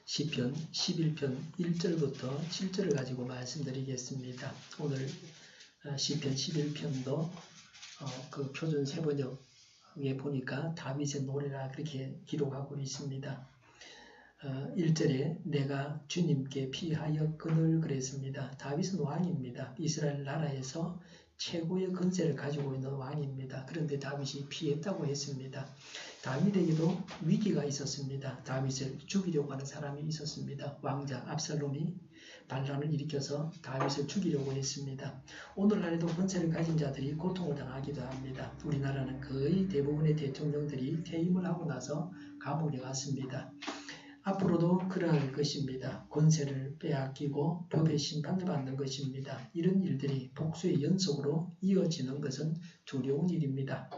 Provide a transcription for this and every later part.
시편 11편 1절부터 7절을 가지고 말씀드리겠습니다. 오늘 시편 11편도 그 표준 세번역에 보니까 다윗의 노래라 그렇게 기록하고 있습니다. 1절에 내가 주님께 피하여 끈을 그랬습니다. 다윗은 왕입니다. 이스라엘 나라에서 최고의 권세를 가지고 있는 왕입니다. 그런데 다윗이 피했다고 했습니다. 다윗에게도 위기가 있었습니다. 다윗을 죽이려고 하는 사람이 있었습니다. 왕자 압살롬이 반란을 일으켜서 다윗을 죽이려고 했습니다. 오늘날에도 권세를 가진 자들이 고통을 당하기도 합니다. 우리나라는 거의 대부분의 대통령들이 퇴임을 하고 나서 감옥에 갔습니다. 앞으로도 그러할 것입니다. 권세를 빼앗기고 법의 심판을 받는 것입니다. 이런 일들이 복수의 연속으로 이어지는 것은 두려운 일입니다.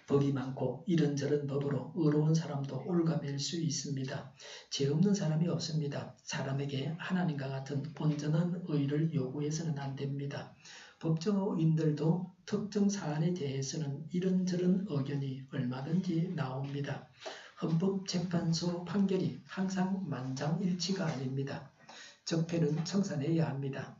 법이 많고 이런저런 법으로 의로운 사람도 올가맬 수 있습니다. 죄 없는 사람이 없습니다. 사람에게 하나님과 같은 온전한 의를 요구해서는 안 됩니다. 법조인들도 특정 사안에 대해서는 이런저런 의견이 얼마든지 나옵니다. 헌법재판소 판결이 항상 만장일치가 아닙니다. 적폐는 청산해야 합니다.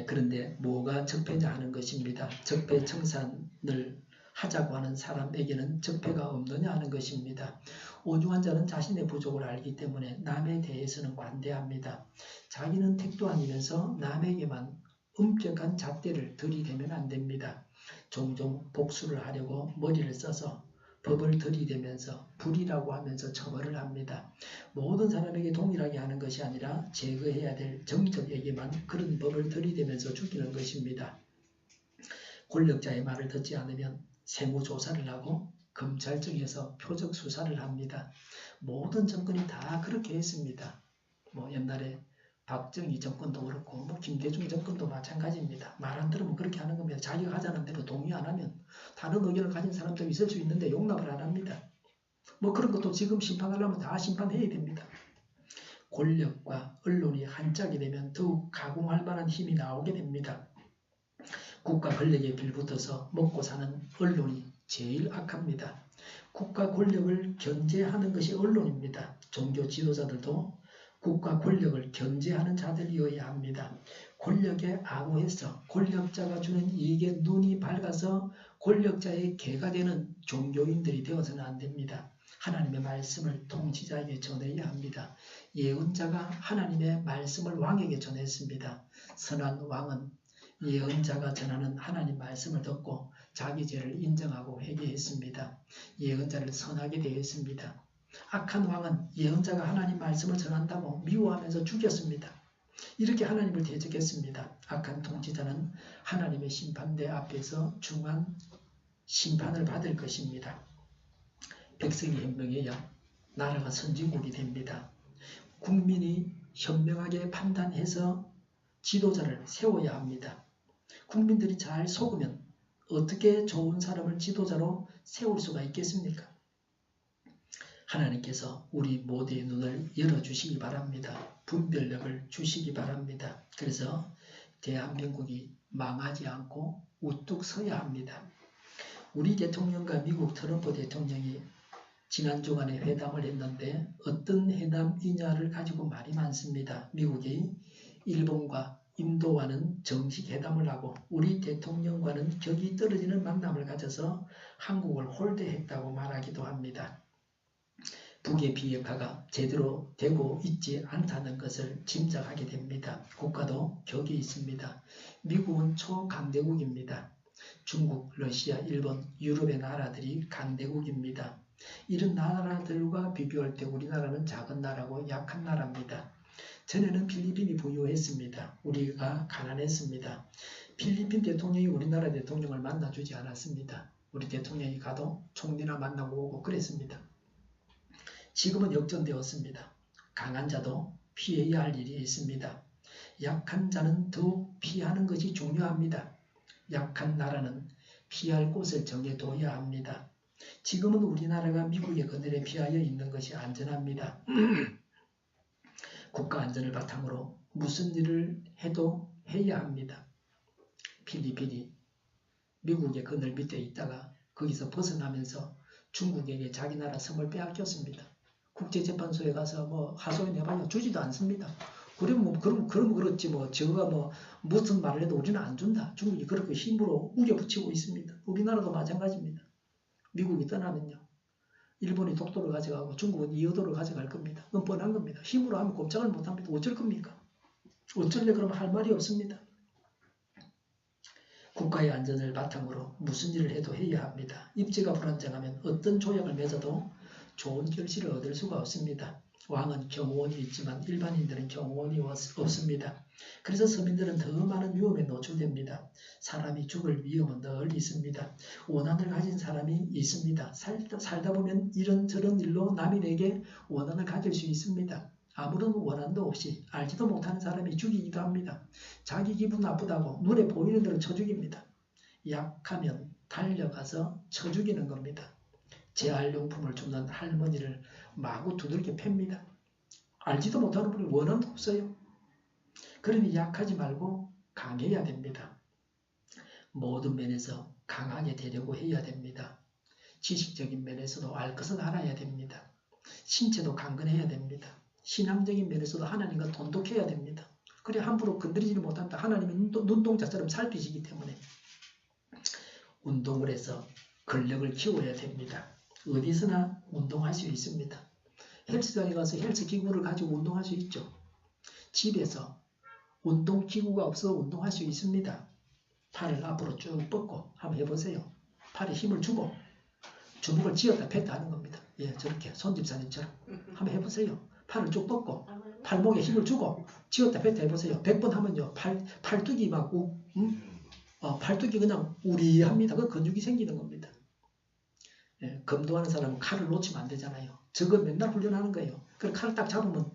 그런데 뭐가 적폐냐 하는 것입니다. 적폐 청산을 하자고 하는 사람에게는 적폐가 없느냐 하는 것입니다. 오중한 자는 자신의 부족을 알기 때문에 남에 대해서는 관대합니다. 자기는 택도 아니면서 남에게만 엄격한 잣대를 들이대면 안 됩니다. 종종 복수를 하려고 머리를 써서 법을 들이대면서 불이라고 하면서 처벌을 합니다. 모든 사람에게 동일하게 하는 것이 아니라 제거해야 될 정적에게만 그런 법을 들이대면서 죽이는 것입니다. 권력자의 말을 듣지 않으면 세무조사를 하고 검찰청에서 표적 수사를 합니다. 모든 정권이 다 그렇게 했습니다. 옛날에 박정희 정권도 그렇고 김대중 정권도 마찬가지입니다. 말 안 들으면 그렇게 하는 겁니다. 자기가 하자는 대로 동의 안 하면 다른 의견을 가진 사람도 있을 수 있는데 용납을 안 합니다. 그런 것도 지금 심판하려면 다 심판해야 됩니다. 권력과 언론이 한 짝이 되면 더욱 가공할 만한 힘이 나오게 됩니다. 국가 권력에 빌붙어서 먹고 사는 언론이 제일 악합니다. 국가 권력을 견제하는 것이 언론입니다. 종교 지도자들도 국가 권력을 견제하는 자들이어야 합니다. 권력에 아우해서 권력자가 주는 이익에 눈이 밝아서 권력자의 개가 되는 종교인들이 되어서는 안 됩니다. 하나님의 말씀을 통치자에게 전해야 합니다. 예언자가 하나님의 말씀을 왕에게 전했습니다. 선한 왕은 예언자가 전하는 하나님 말씀을 듣고 자기 죄를 인정하고 회개했습니다. 예언자를 선하게 대했습니다. 악한 왕은 예언자가 하나님 말씀을 전한다고 미워하면서 죽였습니다. 이렇게 하나님을 대적했습니다. 악한 통치자는 하나님의 심판대 앞에서 중한 심판을 받을 것입니다. 백성이 현명해야 나라가 선진국이 됩니다. 국민이 현명하게 판단해서 지도자를 세워야 합니다. 국민들이 잘 속으면 어떻게 좋은 사람을 지도자로 세울 수가 있겠습니까? 하나님께서 우리 모두의 눈을 열어주시기 바랍니다. 분별력을 주시기 바랍니다. 그래서 대한민국이 망하지 않고 우뚝 서야 합니다. 우리 대통령과 미국 트럼프 대통령이 지난 주간에 회담을 했는데 어떤 회담이냐를 가지고 말이 많습니다. 미국이 일본과 인도와는 정식 회담을 하고 우리 대통령과는 격이 떨어지는 만남을 가져서 한국을 홀대했다고 말하기도 합니다. 북의 비핵화가 제대로 되고 있지 않다는 것을 짐작하게 됩니다. 국가도 격이 있습니다. 미국은 초강대국입니다. 중국, 러시아, 일본, 유럽의 나라들이 강대국입니다. 이런 나라들과 비교할 때 우리나라는 작은 나라고 약한 나라입니다. 전에는 필리핀이 부유했습니다. 우리가 가난했습니다. 필리핀 대통령이 우리나라 대통령을 만나주지 않았습니다. 우리 대통령이 가도 총리나 만나고 오고 그랬습니다. 지금은 역전되었습니다. 강한 자도 피해야 할 일이 있습니다. 약한 자는 더욱 피하는 것이 중요합니다. 약한 나라는 피할 곳을 정해둬야 합니다. 지금은 우리나라가 미국의 그늘에 피하여 있는 것이 안전합니다. 국가 안전을 바탕으로 무슨 일을 해도 해야 합니다. 필리핀이 미국의 그늘 밑에 있다가 거기서 벗어나면서 중국에게 자기 나라 섬을 빼앗겼습니다. 국제재판소에 가서 뭐 하소연 해봐야 주지도 않습니다. 그럼 그렇지 뭐 저가 뭐 무슨 말을 해도 우리는 안 준다. 중국이 그렇게 힘으로 우겨붙이고 있습니다. 우리나라도 마찬가지입니다. 미국이 떠나면요. 일본이 독도를 가져가고 중국은 이어도를 가져갈 겁니다. 그건 뻔한 겁니다. 힘으로 하면 꼼짝을 못합니다. 어쩔 겁니까? 어쩔래 그러면 할 말이 없습니다. 국가의 안전을 바탕으로 무슨 일을 해도 해야 합니다. 입지가 불안정하면 어떤 조약을 맺어도 좋은 결실을 얻을 수가 없습니다. 왕은 경호원이 있지만 일반인들은 경호원이 없습니다. 그래서 서민들은 더 많은 위험에 노출됩니다. 사람이 죽을 위험은 늘 있습니다. 원한을 가진 사람이 있습니다. 살다 보면 이런저런 일로 남인에게 원한을 가질 수 있습니다. 아무런 원한도 없이 알지도 못하는 사람이 죽이기도 합니다. 자기 기분 나쁘다고 눈에 보이는 대로 쳐 죽입니다. 약하면 달려가서 쳐 죽이는 겁니다. 재활용품을 줍는 할머니를 마구 두들겨 팹니다. 알지도 못하는 분이 원한도 없어요. 그러니 약하지 말고 강해야 됩니다. 모든 면에서 강하게 되려고 해야 됩니다. 지식적인 면에서도 알 것은 알아야 됩니다. 신체도 강건해야 됩니다. 신앙적인 면에서도 하나님과 돈독해야 됩니다. 그래 함부로 건드리지를 못한다. 하나님은 눈동자처럼 살피시기 때문에 운동을 해서 근력을 키워야 됩니다. 어디서나 운동할 수 있습니다. 헬스장에 가서 헬스기구를 가지고 운동할 수 있죠. 집에서 운동기구가 없어 운동할 수 있습니다. 팔을 앞으로 쭉 뻗고 한번 해보세요. 팔에 힘을 주고 주먹을 쥐었다 폈다 하는 겁니다. 예, 저렇게 손집사님처럼 한번 해보세요. 팔을 쭉 뻗고 팔목에 힘을 주고 쥐었다 폈다 해보세요. 100번 하면요. 팔뚝이 막 팔뚝이 그냥 우리합니다. 그 근육이 생기는 겁니다. 예, 검도하는 사람은 칼을 놓치면 안 되잖아요. 저거 맨날 훈련하는 거예요. 그럼 칼을 딱 잡으면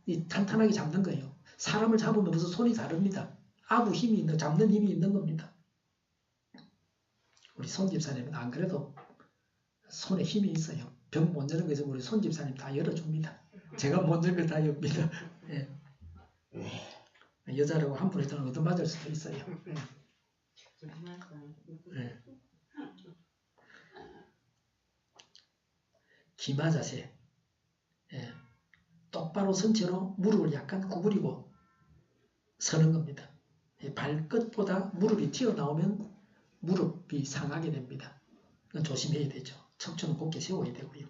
이 탄탄하게 잡는 거예요. 사람을 잡으면 무슨 손이 다릅니다. 아구 힘이 있는 잡는 힘이 있는 겁니다. 우리 손집사님은 안 그래도 손에 힘이 있어요. 병 못 여는 거에서 우리 손집사님 다 열어줍니다. 제가 못 여는 걸 다 엽니다. 예. 여자라고 함부로 했다가 얻어맞을 수도 있어요. 예. 기마 자세. 예. 똑바로 선 채로 무릎을 약간 구부리고 서는 겁니다. 예. 발끝보다 무릎이 튀어나오면 무릎이 상하게 됩니다. 그건 조심해야 되죠. 척추는 곧게 세워야 되고요.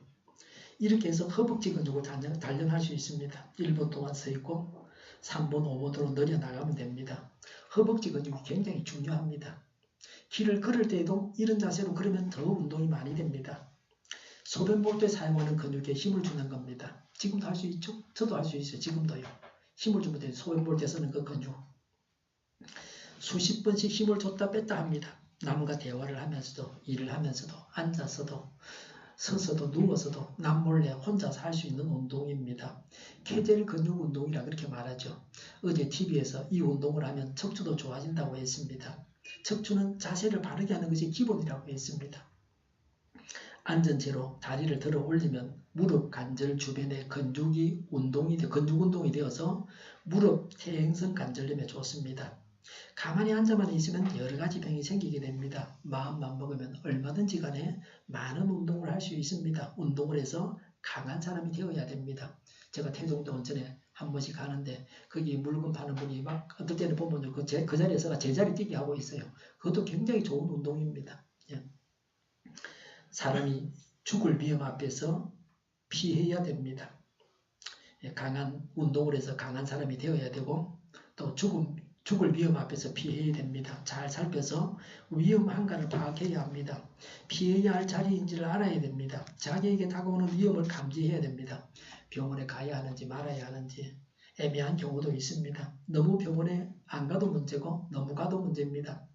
이렇게 해서 허벅지 근육을 단련할 수 있습니다. 1분 동안 서 있고 3분, 5분으로 늘려나가면 됩니다. 허벅지 근육이 굉장히 중요합니다. 길을 걸을 때에도 이런 자세로 걸으면 더 운동이 많이 됩니다. 소변 볼 때 사용하는 근육에 힘을 주는 겁니다. 지금도 할 수 있죠? 저도 할 수 있어요. 지금도요. 힘을 주면 돼요. 소변 볼 때 쓰는 그 근육. 수십 번씩 힘을 줬다 뺐다 합니다. 남과 대화를 하면서도, 일을 하면서도, 앉아서도, 서서도, 누워서도 남몰래 혼자서 할 수 있는 운동입니다. 케젤 근육 운동이라 그렇게 말하죠. 어제 TV에서 이 운동을 하면 척추도 좋아진다고 했습니다. 척추는 자세를 바르게 하는 것이 기본이라고 했습니다. 앉은 채로 다리를 들어 올리면 무릎 관절 주변의 근육 운동이 되어서 무릎 퇴행성 관절염에 좋습니다. 가만히 앉아만 있으면 여러 가지 병이 생기게 됩니다. 마음만 먹으면 얼마든지 간에 많은 운동을 할 수 있습니다. 운동을 해서 강한 사람이 되어야 됩니다. 제가 태종도 온천에 한 번씩 가는데 거기 물건 파는 분이 막 어떨 때는 보면 그 자리에서 제자리 뛰기 하고 있어요. 그것도 굉장히 좋은 운동입니다. 예. 사람이 죽을 위험 앞에서 피해야 됩니다. 예, 강한 운동을 해서 강한 사람이 되어야 되고 또 죽을 위험 앞에서 피해야 됩니다. 잘 살펴서 위험한가를 파악해야 합니다. 피해야 할 자리인지를 알아야 됩니다. 자기에게 다가오는 위험을 감지해야 됩니다. 병원에 가야 하는지 말아야 하는지 애매한 경우도 있습니다. 너무 병원에 안 가도 문제고 너무 가도 문제입니다.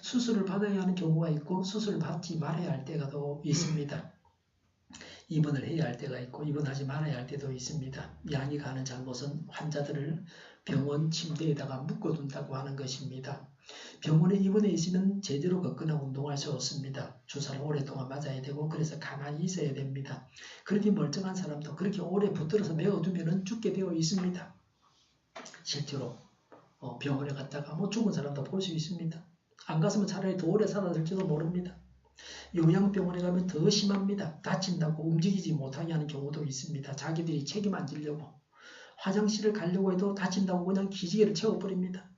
수술을 받아야 하는 경우가 있고 수술을 받지 말아야 할 때가 또 있습니다. 입원을 해야 할 때가 있고 입원하지 말아야 할 때도 있습니다. 양이가 하는 잘못은 환자들을 병원 침대에다가 묶어둔다고 하는 것입니다. 병원에 입원해 있으면 제대로 걷거나 운동할 수 없습니다. 주사를 오랫동안 맞아야 되고 그래서 가만히 있어야 됩니다. 그렇게 멀쩡한 사람도 그렇게 오래 붙들어서 메어두면 죽게 되어 있습니다. 실제로 병원에 갔다가 죽은 사람도 볼 수 있습니다. 안 갔으면 차라리 더 오래 살았을지도 모릅니다. 요양병원에 가면 더 심합니다. 다친다고 움직이지 못하게 하는 경우도 있습니다. 자기들이 책임 안 지려고. 화장실을 가려고 해도 다친다고 그냥 기지개를 채워버립니다.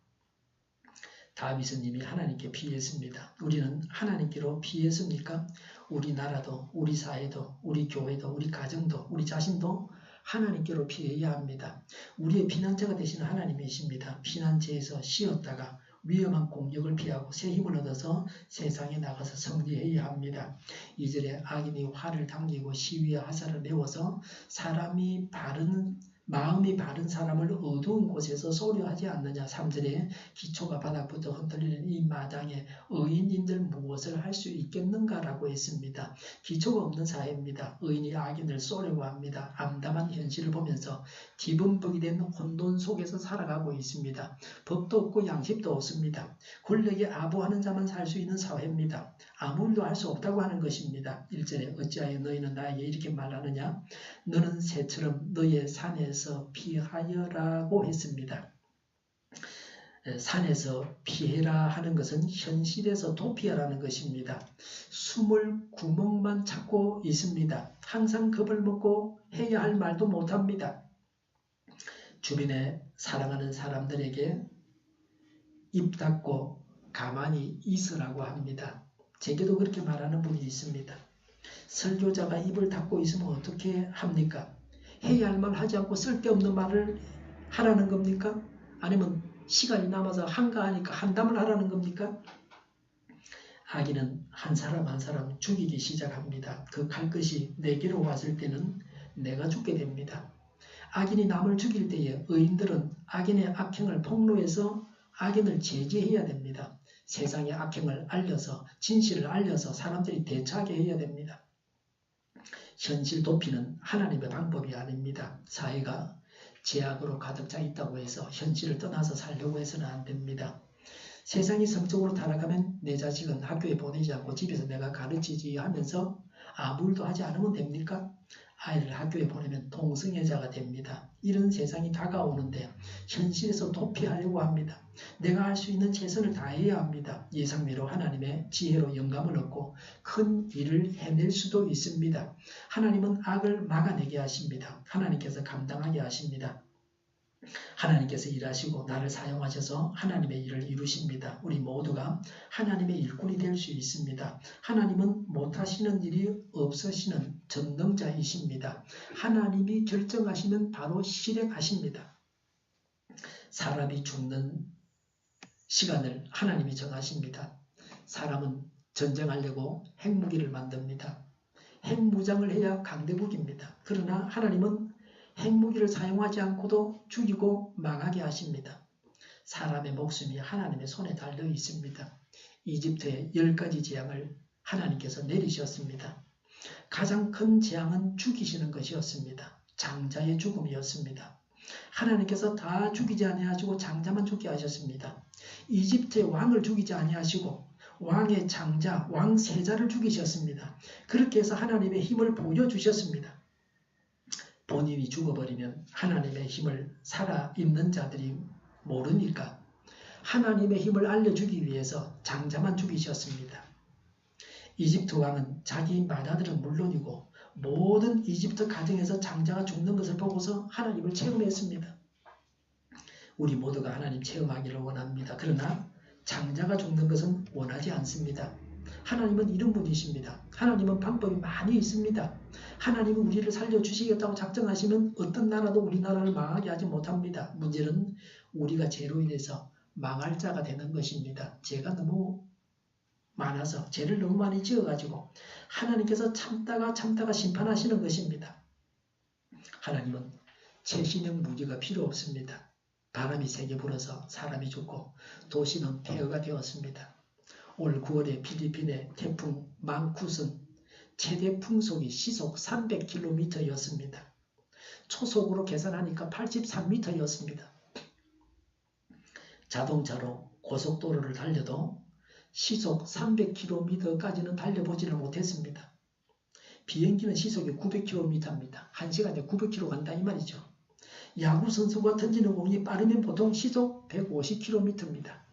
다윗은 이미 하나님께 피했습니다. 우리는 하나님께로 피했습니까? 우리 나라도, 우리 사회도, 우리 교회도, 우리 가정도, 우리 자신도 하나님께로 피해야 합니다. 우리의 피난처가 되시는 하나님이십니다. 피난처에서 쉬었다가 위험한 공격을 피하고 새 힘을 얻어서 세상에 나가서 승리해야 합니다. 2절에 악인이 화를 당기고 시위와 화살을 메워서 마음이 바른 사람을 어두운 곳에서 소리하지 않느냐. 3절에 기초가 바닥부터 흔들리는 이 마당에 의인인들 무엇을 할 수 있겠는가라고 했습니다. 기초가 없는 사회입니다. 의인이 악인을 쏘려고 합니다. 암담한 현실을 보면서 뒤범벅이 된 혼돈 속에서 살아가고 있습니다. 법도 없고 양심도 없습니다. 권력에 아부하는 자만 살 수 있는 사회입니다. 아무 일도 할 수 없다고 하는 것입니다. 1절에 어찌하여 너희는 나에게 이렇게 말하느냐. 너는 새처럼 너의 산에서 피하여라고 했습니다. 산에서 피해라 하는 것은 현실에서 도피하라는 것입니다. 숨을 구멍만 찾고 있습니다. 항상 겁을 먹고 해야 할 말도 못합니다. 주변에 사랑하는 사람들에게 입 닫고 가만히 있으라고 합니다. 제게도 그렇게 말하는 분이 있습니다. 설교자가 입을 닫고 있으면 어떻게 합니까? 해야 할 말 하지 않고 쓸데없는 말을 하라는 겁니까? 아니면 시간이 남아서 한가하니까 한담을 하라는 겁니까? 악인은 한 사람 한 사람 죽이기 시작합니다. 그 칼끝이 내게로 왔을 때는 내가 죽게 됩니다. 악인이 남을 죽일 때에 의인들은 악인의 악행을 폭로해서 악인을 제지해야 됩니다. 세상의 악행을 알려서 진실을 알려서 사람들이 대처하게 해야 됩니다. 현실 도피는 하나님의 방법이 아닙니다. 사회가 죄악으로 가득 차 있다고 해서 현실을 떠나서 살려고 해서는 안 됩니다. 세상이 성적으로 타락하면 내 자식은 학교에 보내지 않고 집에서 내가 가르치지 하면서 아무 일도 하지 않으면 됩니까? 아이를 학교에 보내면 동성애자가 됩니다. 이런 세상이 다가오는데 현실에서 도피하려고 합니다. 내가 할 수 있는 최선을 다해야 합니다. 예상외로 하나님의 지혜로 영감을 얻고 큰 일을 해낼 수도 있습니다. 하나님은 악을 막아내게 하십니다. 하나님께서 감당하게 하십니다. 하나님께서 일하시고 나를 사용하셔서 하나님의 일을 이루십니다. 우리 모두가 하나님의 일꾼이 될 수 있습니다. 하나님은 못하시는 일이 없으시는 전능자이십니다. 하나님이 결정하시면 바로 실행하십니다. 사람이 죽는 시간을 하나님이 정하십니다. 사람은 전쟁하려고 핵무기를 만듭니다. 핵무장을 해야 강대국입니다. 그러나 하나님은 핵무기를 사용하지 않고도 죽이고 망하게 하십니다. 사람의 목숨이 하나님의 손에 달려 있습니다. 이집트의 10가지 재앙을 하나님께서 내리셨습니다. 가장 큰 재앙은 죽이시는 것이었습니다. 장자의 죽음이었습니다. 하나님께서 다 죽이지 아니하시고 장자만 죽게 하셨습니다. 이집트의 왕을 죽이지 아니하시고 왕의 장자, 왕세자를 죽이셨습니다. 그렇게 해서 하나님의 힘을 보여주셨습니다. 본인이 죽어버리면 하나님의 힘을 살아있는 자들이 모르니까 하나님의 힘을 알려주기 위해서 장자만 죽이셨습니다. 이집트 왕은 자기 맏아들은 물론이고 모든 이집트 가정에서 장자가 죽는 것을 보고서 하나님을 체험했습니다. 우리 모두가 하나님 체험하기를 원합니다. 그러나 장자가 죽는 것은 원하지 않습니다. 하나님은 이런 분이십니다. 하나님은 방법이 많이 있습니다. 하나님은 우리를 살려주시겠다고 작정하시면 어떤 나라도 우리나라를 망하게 하지 못합니다. 문제는 우리가 죄로 인해서 망할 자가 되는 것입니다. 죄가 너무 많아서 죄를 너무 많이 지어가지고 하나님께서 참다가 심판하시는 것입니다. 하나님은 최신형 무기가 필요 없습니다. 바람이 세게 불어서 사람이 죽고 도시는 폐허가 되었습니다. 올 9월에 필리핀의 태풍 망쿠스는 최대 풍속이 시속 300km였습니다. 초속으로 계산하니까 83m였습니다. 자동차로 고속도로를 달려도 시속 300km까지는 달려보지를 못했습니다. 비행기는 시속이 900km입니다. 1시간에 900km 간다 이 말이죠. 야구선수가 던지는 공이 빠르면 보통 시속 150km입니다.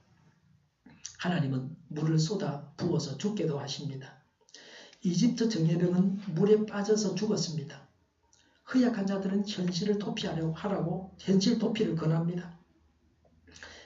하나님은 물을 쏟아 부어서 죽게도 하십니다. 이집트 정예병은 물에 빠져서 죽었습니다. 허약한 자들은 현실을 도피하라고 현실 도피를 권합니다.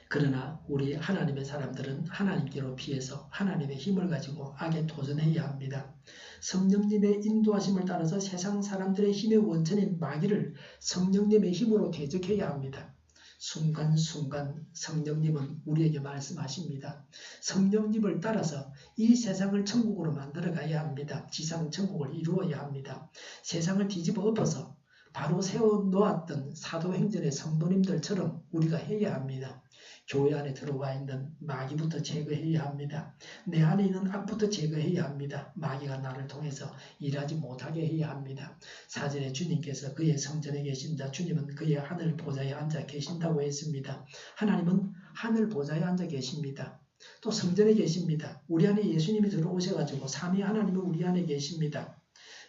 그러나 우리 하나님의 사람들은 하나님께로 피해서 하나님의 힘을 가지고 악에 도전해야 합니다. 성령님의 인도하심을 따라서 세상 사람들의 힘의 원천인 마귀를 성령님의 힘으로 대적해야 합니다. 순간순간 성령님은 우리에게 말씀하십니다. 성령님을 따라서 이 세상을 천국으로 만들어 가야 합니다. 지상 천국을 이루어야 합니다. 세상을 뒤집어 엎어서 바로 세워놓았던 사도행전의 성도님들처럼 우리가 해야 합니다. 교회 안에 들어와 있는 마귀부터 제거해야 합니다. 내 안에 있는 악부터 제거해야 합니다. 마귀가 나를 통해서 일하지 못하게 해야 합니다. 4절에 주님께서 그의 성전에 계신 자 주님은 그의 하늘 보좌에 앉아 계신다고 했습니다. 하나님은 하늘 보좌에 앉아 계십니다. 또 성전에 계십니다. 우리 안에 예수님이 들어오셔가지고 삼위 하나님은 우리 안에 계십니다.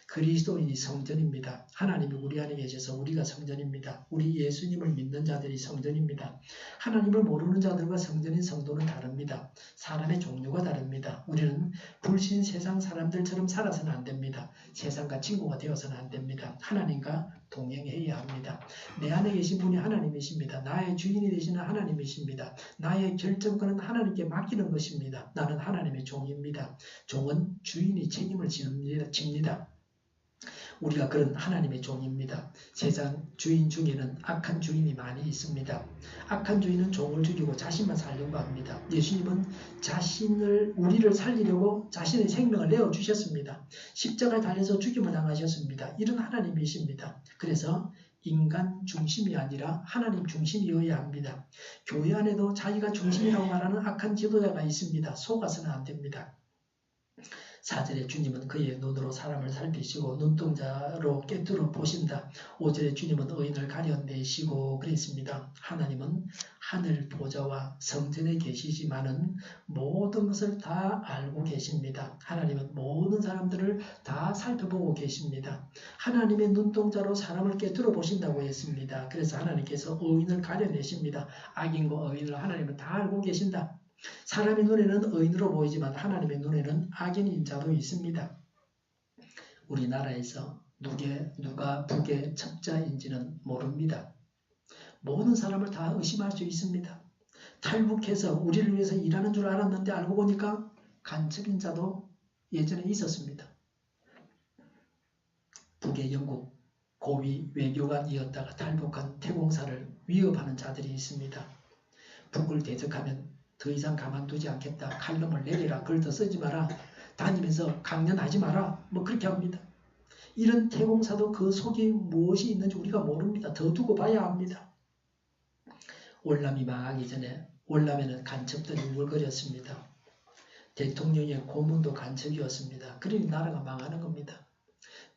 그리스도인이 성전입니다. 하나님이 우리 안에 계셔서 우리가 성전입니다. 우리 예수님을 믿는 자들이 성전입니다. 하나님을 모르는 자들과 성전인 성도는 다릅니다. 사람의 종류가 다릅니다. 우리는 불신 세상 사람들처럼 살아서는 안 됩니다. 세상과 친구가 되어서는 안 됩니다. 하나님과 동행해야 합니다. 내 안에 계신 분이 하나님이십니다. 나의 주인이 되시는 하나님이십니다. 나의 결정권은 하나님께 맡기는 것입니다. 나는 하나님의 종입니다. 종은 주인이 책임을 집니다. 우리가 그런 하나님의 종입니다. 세상 주인 중에는 악한 주인이 많이 있습니다. 악한 주인은 종을 죽이고 자신만 살려고 합니다. 예수님은 우리를 살리려고 자신의 생명을 내어주셨습니다. 십자가에 달려서 죽임을 당하셨습니다. 이런 하나님이십니다. 그래서 인간 중심이 아니라 하나님 중심이어야 합니다. 교회 안에도 자기가 중심이라고 말하는 악한 지도자가 있습니다. 속아서는 안 됩니다. 4절에 주님은 그의 눈으로 사람을 살피시고 눈동자로 꿰뚫어 보신다. 5절에 주님은 의인을 가려내시고 그랬습니다. 하나님은 하늘 보좌와 성전에 계시지만은 모든 것을 다 알고 계십니다. 하나님은 모든 사람들을 다 살펴보고 계십니다. 하나님의 눈동자로 사람을 꿰뚫어 보신다고 했습니다. 그래서 하나님께서 의인을 가려내십니다. 악인과 의인을 하나님은 다 알고 계신다. 사람의 눈에는 의인으로 보이지만 하나님의 눈에는 악인인 자도 있습니다. 우리나라에서 누가 북의 첩자인지는 모릅니다. 모든 사람을 다 의심할 수 있습니다. 탈북해서 우리를 위해서 일하는 줄 알았는데 알고 보니까 간첩인 자도 예전에 있었습니다. 북의 영국 고위 외교관이었다가 탈북한 태공사를 위협하는 자들이 있습니다. 북을 대적하면 더 이상 가만두지 않겠다. 칼럼을 내리라. 글 더 쓰지 마라. 다니면서 강연하지 마라. 뭐 그렇게 합니다. 이런 태공사도 그 속에 무엇이 있는지 우리가 모릅니다. 더 두고 봐야 합니다. 월남이 망하기 전에 월남에는 간첩들이 우글거렸습니다. 대통령의 고문도 간첩이었습니다. 그러니 나라가 망하는 겁니다.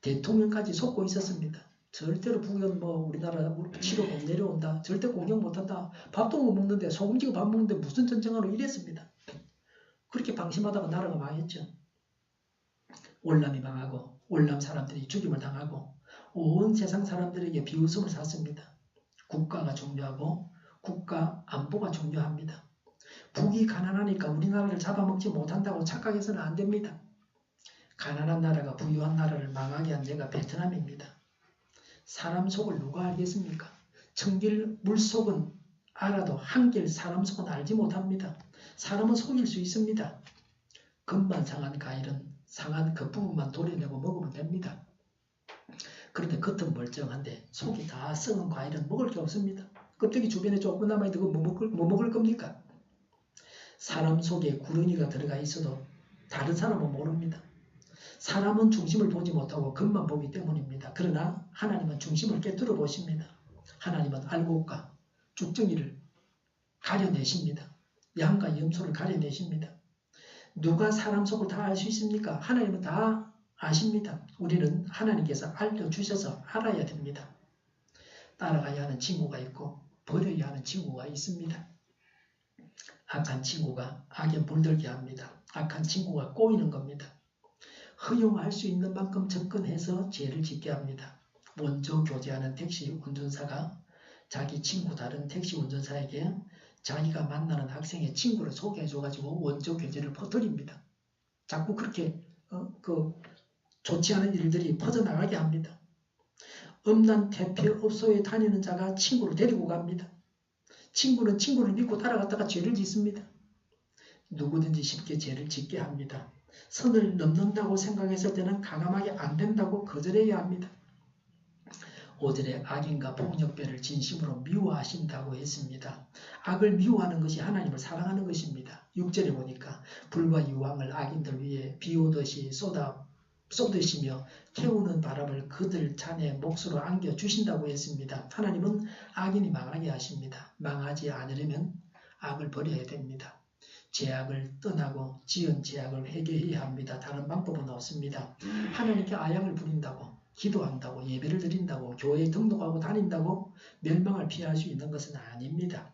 대통령까지 속고 있었습니다. 절대로 북은 우리나라 치료 못 내려온다. 절대 공격 못한다. 밥도 못 먹는데 소금지고 밥 먹는데 무슨 전쟁하러 이랬습니다. 그렇게 방심하다가 나라가 망했죠. 월남이 망하고 월남 사람들이 죽임을 당하고 온 세상 사람들에게 비웃음을 샀습니다. 국가가 중요하고 국가 안보가 중요합니다. 북이 가난하니까 우리나라를 잡아먹지 못한다고 착각해서는 안 됩니다. 가난한 나라가 부유한 나라를 망하게 한 데가 베트남입니다. 사람 속을 누가 알겠습니까? 천길 물속은 알아도 한길 사람 속은 알지 못합니다. 사람은 속일 수 있습니다. 겉만 상한 과일은 상한 겉부분만 도려내고 먹으면 됩니다. 그런데 겉은 멀쩡한데 속이 다 썩은 과일은 먹을 게 없습니다. 껍데기 주변에 조금 남아있는 거 뭐 먹을 겁니까? 사람 속에 구렁이가 들어가 있어도 다른 사람은 모릅니다. 사람은 중심을 보지 못하고 겉만 보기 때문입니다. 그러나 하나님은 중심을 꿰뚫어 보십니다. 하나님은 알곡과 쭉정이를 가려내십니다. 양과 염소를 가려내십니다. 누가 사람 속을 다 알 수 있습니까? 하나님은 다 아십니다. 우리는 하나님께서 알려주셔서 알아야 됩니다. 따라가야 하는 친구가 있고 버려야 하는 친구가 있습니다. 악한 친구가 악에 물들게 합니다. 악한 친구가 꼬이는 겁니다. 허용할 수 있는 만큼 접근해서 죄를 짓게 합니다. 원조 교제하는 택시 운전사가 자기 친구 다른 택시 운전사에게 자기가 만나는 학생의 친구를 소개해줘가지고 원조 교제를 퍼뜨립니다. 자꾸 그렇게 좋지 않은 일들이 퍼져나가게 합니다. 음란태폐업소에 다니는 자가 친구를 데리고 갑니다. 친구는 친구를 믿고 따라갔다가 죄를 짓습니다. 누구든지 쉽게 죄를 짓게 합니다. 선을 넘는다고 생각했을 때는 가감하게 안 된다고 거절해야 합니다. 5절에 악인과 폭력배를 진심으로 미워하신다고 했습니다. 악을 미워하는 것이 하나님을 사랑하는 것입니다. 6절에 보니까 불과 유황을 악인들 위에 비오듯이 쏟으시며 태우는 바람을 그들 잔의 몫으로 안겨주신다고 했습니다. 하나님은 악인이 망하게 하십니다. 망하지 않으려면 악을 버려야 됩니다. 죄악을 떠나고 지은 죄악을 회개해야 합니다. 다른 방법은 없습니다. 하나님께 아양을 부린다고 기도한다고 예배를 드린다고 교회에 등록하고 다닌다고 멸망을 피할 수 있는 것은 아닙니다.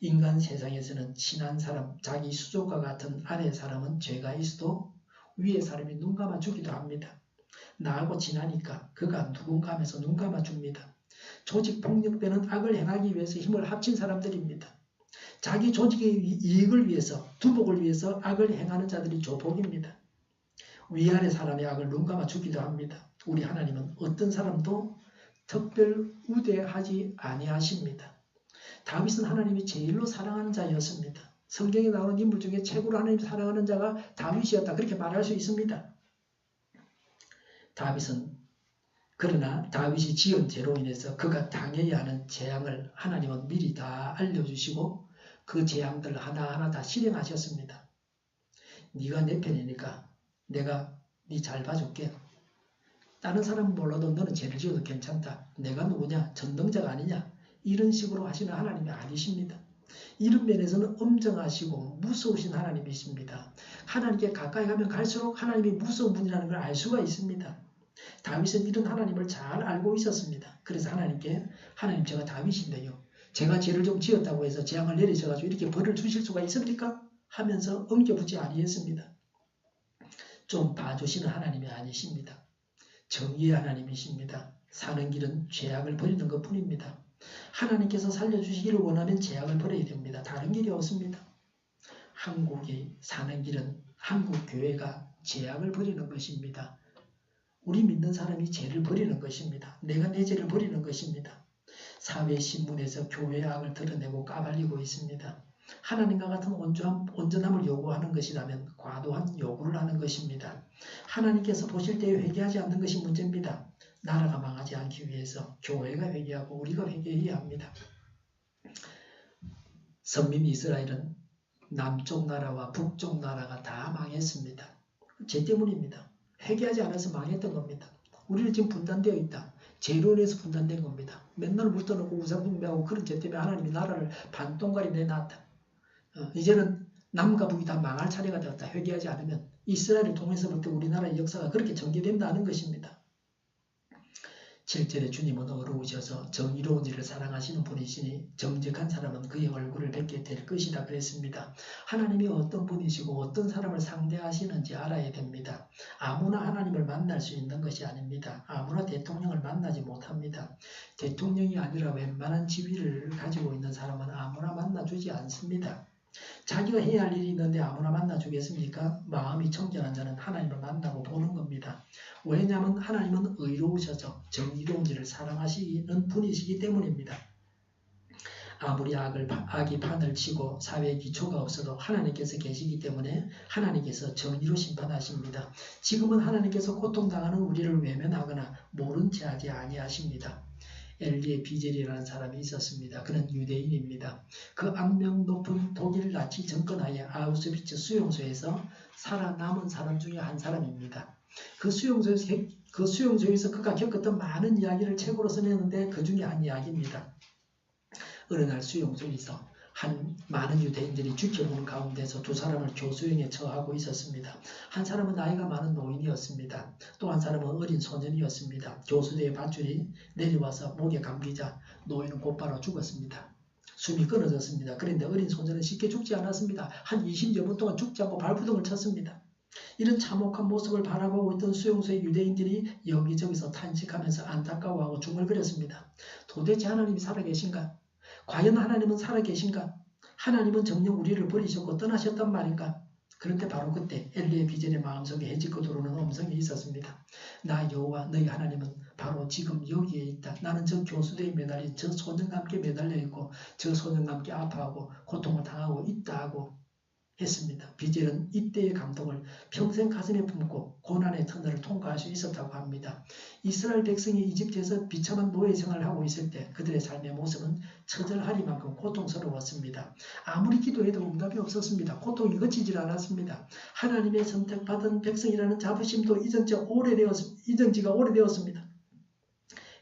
인간 세상에서는 친한 사람, 자기 수족과 같은 아래 사람은 죄가 있어도 위에 사람이 눈 감아 주기도 합니다. 나하고 친하니까 그가 누군가 하면서 눈 감아 줍니다. 조직 폭력배는 악을 행하기 위해서 힘을 합친 사람들입니다. 자기 조직의 이익을 위해서, 두복을 위해서 악을 행하는 자들이 조복입니다. 위아래 사람의 악을 눈 감아 주기도 합니다. 우리 하나님은 어떤 사람도 특별 우대하지 아니하십니다. 다윗은 하나님이 제일로 사랑하는 자였습니다. 성경에 나오는 인물 중에 최고로 하나님 사랑하는 자가 다윗이었다. 그렇게 말할 수 있습니다. 그러나 다윗이 지은 죄로 인해서 그가 당해야 하는 재앙을 하나님은 미리 다 알려주시고 그 재앙들 하나하나 다 실행하셨습니다. 네가 내 편이니까 내가 네 잘 봐줄게. 다른 사람은 몰라도 너는 죄를 지어도 괜찮다. 내가 누구냐? 전능자가 아니냐? 이런 식으로 하시는 하나님이 아니십니다. 이런 면에서는 엄정하시고 무서우신 하나님이십니다. 하나님께 가까이 가면 갈수록 하나님이 무서운 분이라는 걸 알 수가 있습니다. 다윗은 이런 하나님을 잘 알고 있었습니다. 그래서 하나님께 하나님 제가 다윗인데요. 제가 죄를 좀 지었다고 해서 재앙을 내리셔가지고 이렇게 벌을 주실 수가 있습니까? 하면서 엉겨붙지 아니했습니다. 좀 봐주시는 하나님이 아니십니다. 정의의 하나님이십니다. 사는 길은 죄악을 버리는 것뿐입니다. 하나님께서 살려주시기를 원하면 죄악을 버려야 됩니다. 다른 길이 없습니다. 한국이 사는 길은 한국 교회가 죄악을 버리는 것입니다. 우리 믿는 사람이 죄를 버리는 것입니다. 내가 내 죄를 버리는 것입니다. 사회신문에서 교회의 악을 드러내고 까발리고 있습니다. 하나님과 같은 온전함을 요구하는 것이라면 과도한 요구를 하는 것입니다. 하나님께서 보실 때에 회개하지 않는 것이 문제입니다. 나라가 망하지 않기 위해서 교회가 회개하고 우리가 회개해야 합니다. 선민 이스라엘은 남쪽 나라와 북쪽 나라가 다 망했습니다. 죄 때문입니다. 회개하지 않아서 망했던 겁니다. 우리는 지금 분단되어 있다. 죄로 인해서 분단된 겁니다. 맨날 묻어놓고 우상숭배하고 그런 죄 때문에 하나님이 나라를 반동가리 내놨다. 이제는 남과 북이 다 망할 차례가 되었다. 회개하지 않으면 이스라엘을 통해서 볼 때 우리나라의 역사가 그렇게 전개된다는 것입니다. 7절에 주님은 어려우셔서 정의로운 일을 사랑하시는 분이시니 정직한 사람은 그의 얼굴을 뵙게 될 것이다 그랬습니다. 하나님이 어떤 분이시고 어떤 사람을 상대하시는지 알아야 됩니다. 아무나 하나님을 만날 수 있는 것이 아닙니다. 아무나 대통령을 만나지 못합니다. 대통령이 아니라 웬만한 지위를 가지고 있는 사람은 아무나 만나주지 않습니다. 자기가 해야 할 일이 있는데 아무나 만나주겠습니까? 마음이 청결한 자는 하나님을 만나고 보는 겁니다. 왜냐하면 하나님은 의로우셔서 정의로운 일을 사랑하시는 분이시기 때문입니다. 아무리 악이 판을 치고 사회의 기초가 없어도 하나님께서 계시기 때문에 하나님께서 정의로 심판하십니다. 지금은 하나님께서 고통당하는 우리를 외면하거나 모른 채 하지 아니하십니다. 엘리의 비젤이라는 사람이 있었습니다. 그는 유대인입니다. 그 악명 높은 독일 나치 정권하에 아우슈비츠 수용소에서 살아남은 사람 중에 한 사람입니다. 그 수용소에서 그가 겪었던 많은 이야기를 책으로 써냈는데 그 중에 한 이야기입니다. 어느 날 수용소에서 많은 유대인들이 지켜보는 가운데서 두 사람을 교수형에 처하고 있었습니다. 한 사람은 나이가 많은 노인이었습니다. 또 한 사람은 어린 소년이었습니다. 교수대의 밧줄이 내려와서 목에 감기자 노인은 곧바로 죽었습니다. 숨이 끊어졌습니다. 그런데 어린 소년은 쉽게 죽지 않았습니다. 한 20여 분 동안 죽지 않고 발부둥을 쳤습니다. 이런 참혹한 모습을 바라보고 있던 수용소의 유대인들이 여기저기서 탄식하면서 안타까워하고 중얼거렸습니다. 도대체 하나님이 살아계신가? 과연 하나님은 살아계신가? 하나님은 정녕 우리를 버리셨고 떠나셨단 말인가? 그런데 바로 그때 엘리의 비전의 마음속에 해지고 들어오는 음성이 있었습니다. 나 여호와 너희 하나님은 바로 지금 여기에 있다. 나는 저 교수대에 매달린 저 소년과 함께 매달려 있고 저 소년과 함께 아파하고 고통을 당하고 있다 하고 했습니다. 비젤은 이때의 감동을 평생 가슴에 품고 고난의 터널을 통과할 수 있었다고 합니다. 이스라엘 백성이 이집트에서 비참한 노예 생활을 하고 있을 때 그들의 삶의 모습은 처절하리만큼 고통스러웠습니다. 아무리 기도해도 응답이 없었습니다. 고통이 그치질 않았습니다. 하나님의 선택받은 백성이라는 자부심도 잊은 지가 오래되었습니다.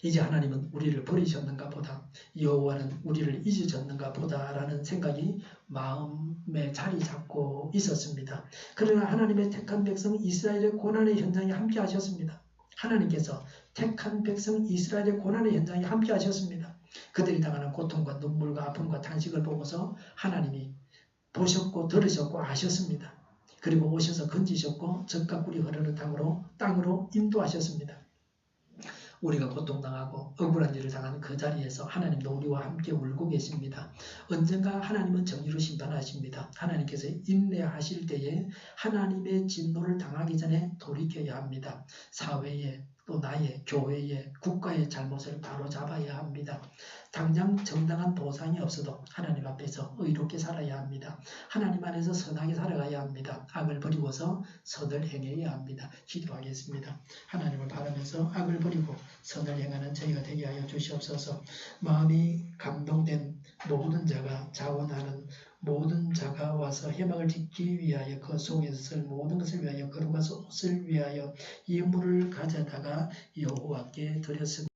이제 하나님은 우리를 버리셨는가 보다, 여호와는 우리를 잊으셨는가 보다라는 생각이 마음에 자리 잡고 있었습니다. 그러나 하나님의 택한 백성 이스라엘의 고난의 현장에 함께 하셨습니다. 하나님께서 택한 백성 이스라엘의 고난의 현장에 함께 하셨습니다. 그들이 당하는 고통과 눈물과 아픔과 탄식을 보고서 하나님이 보셨고 들으셨고 아셨습니다. 그리고 오셔서 건지셨고 젖과 꿀이 흐르는 땅으로 인도하셨습니다. 우리가 고통당하고 억울한 일을 당하는 그 자리에서 하나님도 우리와 함께 울고 계십니다. 언젠가 하나님은 정의로 심판하십니다. 하나님께서 인내하실 때에 하나님의 진노를 당하기 전에 돌이켜야 합니다. 사회에 또 나의 교회의 국가의 잘못을 바로잡아야 합니다. 당장 정당한 보상이 없어도 하나님 앞에서 의롭게 살아야 합니다. 하나님 안에서 선하게 살아가야 합니다. 악을 버리고서 선을 행해야 합니다. 기도하겠습니다. 하나님을 바라면서 악을 버리고 선을 행하는 저희가 되게 하여 주시옵소서. 마음이 감동된 모든 자가 자원하는 모든 자가 와서 희망을 짓기 위하여 그 속에서 쓸 모든 것을 위하여 거룩한 옷을 위하여 예물을 가져다가 여호와께 드렸습니다.